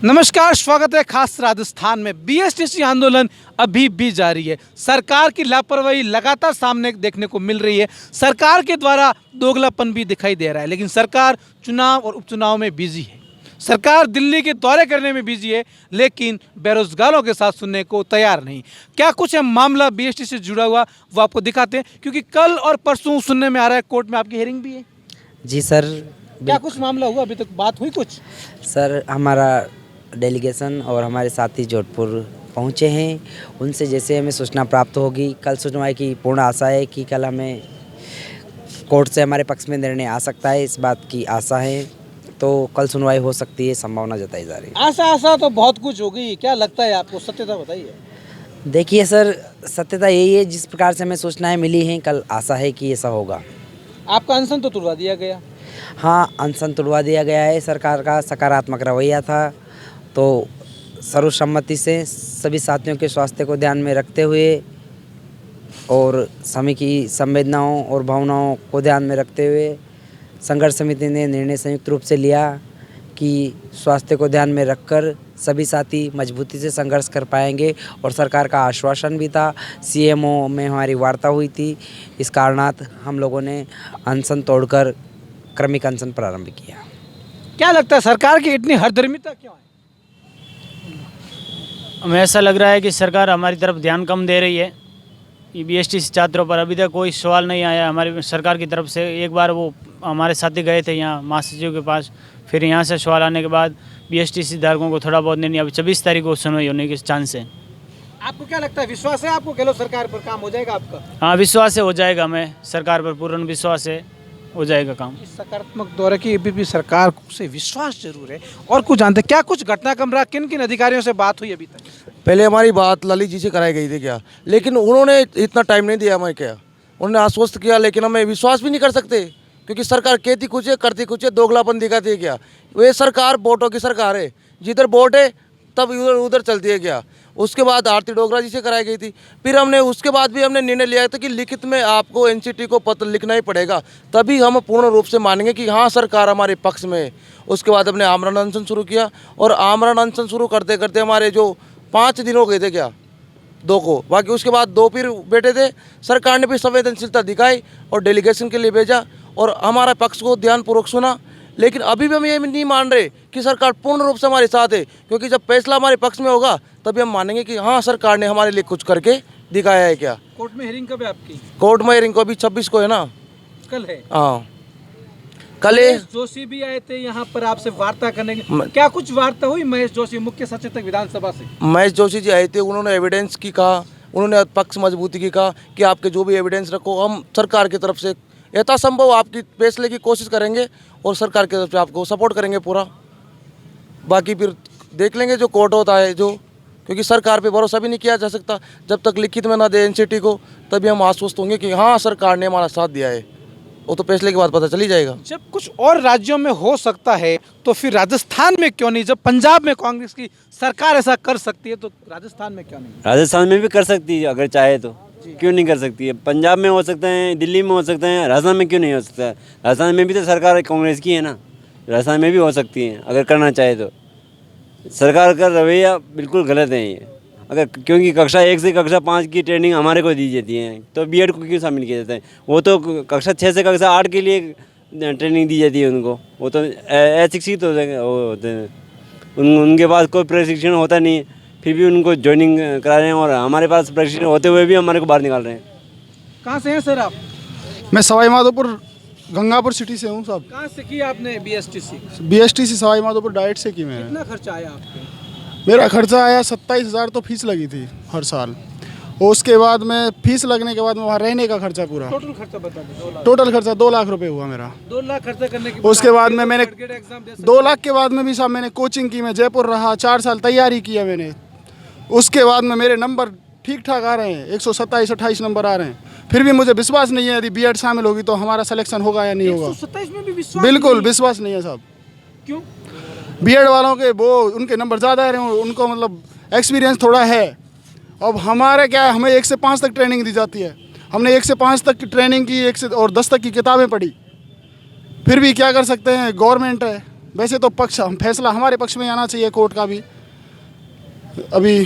नमस्कार, स्वागत है खास राजस्थान में। बीएसटीसी आंदोलन अभी भी जारी है। सरकार की लापरवाही लगातार सामने देखने को मिल रही है। सरकार के द्वारा दोगलापन भी दिखाई दे रहा है, लेकिन सरकार चुनाव और उपचुनाव में बिजी है। सरकार दिल्ली के दौरे करने में बिजी है, लेकिन बेरोजगारों के साथ सुनने को तैयार नहीं। क्या कुछ है मामला बीएसटीसी से जुड़ा हुआ, वो आपको दिखाते हैं, क्योंकि कल और परसों सुनने में आ रहा है कोर्ट में आपकी हियरिंग भी है। जी सर। क्या कुछ मामला हुआ, अभी तक बात हुई कुछ? सर, हमारा डेलीगेशन और हमारे साथी जोधपुर पहुंचे हैं। उनसे जैसे हमें सूचना प्राप्त होगी, कल सुनवाई की पूर्ण आशा है कि कल हमें कोर्ट से हमारे पक्ष में निर्णय आ सकता है, इस बात की आशा है। तो कल सुनवाई हो सकती है, संभावना जताई जा रही है। आशा तो बहुत कुछ होगी, क्या लगता है आपको? सत्यता बताइए। देखिए सर, सत्यता यही है, जिस प्रकार से हमें सूचनाएं मिली हैं, कल आशा है कि ऐसा होगा। आपका अनशन तो तुड़वा दिया गया। हाँ, अनशन तुड़वा दिया गया है। सरकार का सकारात्मक रवैया था, तो सर्वसम्मति से सभी साथियों के स्वास्थ्य को ध्यान में रखते हुए और सभी की संवेदनाओं और भावनाओं को ध्यान में रखते हुए संघर्ष समिति ने निर्णय संयुक्त रूप से लिया कि स्वास्थ्य को ध्यान में रखकर सभी साथी मजबूती से संघर्ष कर पाएंगे। और सरकार का आश्वासन भी था, सीएमओ में हमारी वार्ता हुई थी। इस कारणात हम लोगों ने अनशन तोड़कर क्रमिक अनशन प्रारंभ किया। क्या लगता है सरकार की इतनी हरदर्मिता क्यों है? हमें ऐसा लग रहा है कि सरकार हमारी तरफ ध्यान कम दे रही है। ये बीएसटीसी छात्रों पर अभी तक कोई सवाल नहीं आया हमारी सरकार की तरफ से। एक बार वो हमारे साथी गए थे यहाँ महासचिव के पास, फिर यहाँ से सवाल आने के बाद बीएसटीसी धारकों को थोड़ा बहुत निर्णय, अभी 26 तारीख को सुनवाई होने के चांस है। आपको क्या लगता है, विश्वास है आपको गहलोत सरकार पर? काम हो जाएगा आपका? हाँ, विश्वास है, हो जाएगा। हमें सरकार पर पूर्ण विश्वास है, हो जाएगा काम। इस सकारात्मक दौरे की अभी भी सरकार से विश्वास जरूर है। और कुछ जानते क्या कुछ घटनाक्रम रहा, किन किन अधिकारियों से बात हुई अभी तक? पहले हमारी बात ललित जी से कराई गई थी क्या, लेकिन उन्होंने इतना टाइम नहीं दिया हमें। क्या उन्होंने आश्वस्त किया, लेकिन हमें विश्वास भी नहीं कर सकते, क्योंकि सरकार कहती कुछ है, करती कुछ है, दोगलापन दिखाती है। क्या वे सरकार वोटों की सरकार है, जिधर वोट है तब उधर उधर चलती है। क्या उसके बाद आरती डोगरा जी से कराई गई थी। फिर हमने उसके बाद भी हमने निर्णय लिया था कि लिखित में आपको एनसीटी को पत्र लिखना ही पड़ेगा, तभी हम पूर्ण रूप से मानेंगे कि हाँ सरकार हमारे पक्ष में है। उसके बाद हमने आमरण अनशन शुरू किया, और आमरण अनशन शुरू करते करते हमारे जो 5 दिन हो गए थे, क्या 2 को, बाकी उसके बाद 2 फिर बैठे थे। सरकार ने भी संवेदनशीलता दिखाई और डेलीगेशन के लिए भेजा और हमारा पक्ष को ध्यानपूर्वक सुना। लेकिन अभी भी हम ये नहीं मान रहे कि सरकार पूर्ण रूप से हमारे साथ है, क्योंकि जब फैसला हमारे पक्ष में होगा तभी हम मानेंगे कि हाँ सरकार ने हमारे लिए कुछ करके दिखाया है। क्या कोर्ट में हियरिंग कब है आपकी? कोर्ट में हियरिंग को अभी 26 को है ना। कल है। हाँ, कल महेश जोशी भी आए थे यहाँ पर आपसे वार्ता करने के। क्या कुछ वार्ता हुई महेश जोशी मुख्य सचेतक विधानसभा से? महेश जोशी जी आए थे, उन्होंने एविडेंस की कहा, उन्होंने पक्ष मजबूती की कहा कि आपके जो भी एविडेंस रखो, हम सरकार की तरफ से यथासंभव आपकी फैसले की कोशिश करेंगे और सरकार की तरफ से आपको सपोर्ट करेंगे पूरा। बाकी फिर देख लेंगे जो कोर्ट होता है, जो क्योंकि सरकार पे भरोसा भी नहीं किया जा सकता जब तक लिखित में ना दे एनसीटी को, तभी हम आश्वस्त होंगे कि हाँ सरकार ने हमारा साथ दिया है। वो तो फैसले के बाद पता चली जाएगा। जब कुछ और राज्यों में हो सकता है तो फिर राजस्थान में क्यों नहीं? जब पंजाब में कांग्रेस की सरकार ऐसा कर सकती है तो राजस्थान में क्यों नहीं? राजस्थान में भी कर सकती है, अगर चाहे तो। क्यों नहीं कर सकती है? पंजाब में हो सकते हैं, दिल्ली में हो सकते हैं, राजस्थान में क्यों नहीं हो सकता है? राजस्थान में भी तो सरकार कांग्रेस की है ना, राजस्थान में भी हो सकती है अगर करना चाहे तो। सरकार का रवैया बिल्कुल गलत है ये। अगर क्योंकि कक्षा 1 से कक्षा 5 की ट्रेनिंग हमारे को दी जाती है, तो बीएड को क्यों शामिल किया जाता है? वो तो कक्षा 6 से कक्षा 8 के लिए ट्रेनिंग दी जाती है उनको। वो तो अशिक्षित होते हैं, उनके पास कोई प्रशिक्षण होता नहीं है, फिर भी उनको ज्वाइनिंग करा रहे हैं, और हमारे पास प्रशिक्षण होते हुए भी हमारे को बाहर निकाल रहे हैं। कहाँ से हैं सर आप? मैं सवाई माधोपुर गंगापुर सिटी से हूँ साहब। कहाँ से की आपने BSTC? BSTC Sawai Madhopur diet से की मैंने। कितना खर्चा आया आपके? मेरा खर्चा आया 27,000, तो फीस लगी थी हर साल। और उसके बाद में फीस लगने के बाद में वहाँ रहने का खर्चा पूरा, टोटल खर्चा बता दें। टोटल खर्चा 2 लाख रुपए हुआ मेरा। 2 लाख खर्चा करने के उसके बाद में मैंने एग्जाम दे 2 लाख के बाद में भी साहब मैंने कोचिंग की, मैं जयपुर रहा, 4 साल तैयारी किया मैंने। उसके बाद में मेरे नंबर ठीक ठाक आ रहे हैं, 127-28 नंबर आ रहे हैं। फिर भी मुझे विश्वास नहीं है यदि बीएड शामिल होगी तो हमारा सिलेक्शन होगा या नहीं होगा। 127 में भी विश्वास? बिल्कुल विश्वास नहीं है साहब। क्यों? बीएड वालों के वो उनके नंबर ज़्यादा आ रहे हैं, उनको मतलब एक्सपीरियंस थोड़ा है। अब हमारे क्या है, हमें 1 से 5 तक ट्रेनिंग दी जाती है। हमने 1 से 5 तक की ट्रेनिंग की, 1 से और 10 तक की किताबें पढ़ी, फिर भी क्या कर सकते हैं, गवर्नमेंट है, वैसे तो फैसला हमारे पक्ष में आना चाहिए कोर्ट का भी। अभी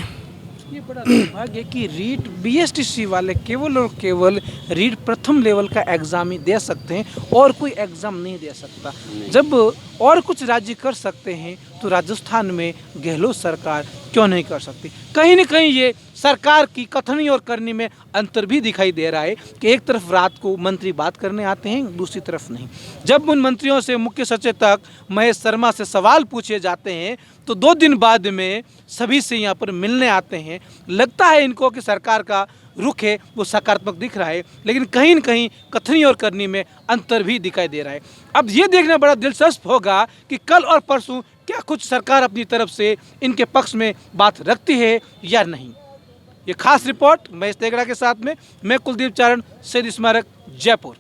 ये बड़ा दुर्भाग्य है कि रीट बीएसटीसी वाले केवल और केवल रीट प्रथम लेवल का एग्ज़ाम ही दे सकते हैं और कोई एग्ज़ाम नहीं दे सकता। जब और कुछ राज्य कर सकते हैं तो राजस्थान में गहलोत सरकार क्यों नहीं कर सकती? कहीं न कहीं ये सरकार की कथनी और करनी में अंतर भी दिखाई दे रहा है कि एक तरफ रात को मंत्री बात करने आते हैं, दूसरी तरफ नहीं। जब उन मंत्रियों से मुख्य सचेतक महेश शर्मा से सवाल पूछे जाते हैं तो 2 दिन बाद में सभी से यहाँ पर मिलने आते हैं। लगता है इनको कि सरकार का रुख है वो सकारात्मक दिख रहा है, लेकिन कहीं न कहीं कथनी और करनी में अंतर भी दिखाई दे रहा है। अब ये देखना बड़ा दिलचस्प होगा कि कल और परसों क्या कुछ सरकार अपनी तरफ से इनके पक्ष में बात रखती है या नहीं। ये खास रिपोर्ट महेश तेगड़ा के साथ में मैं कुलदीप चारण, शहीद स्मारक, जयपुर।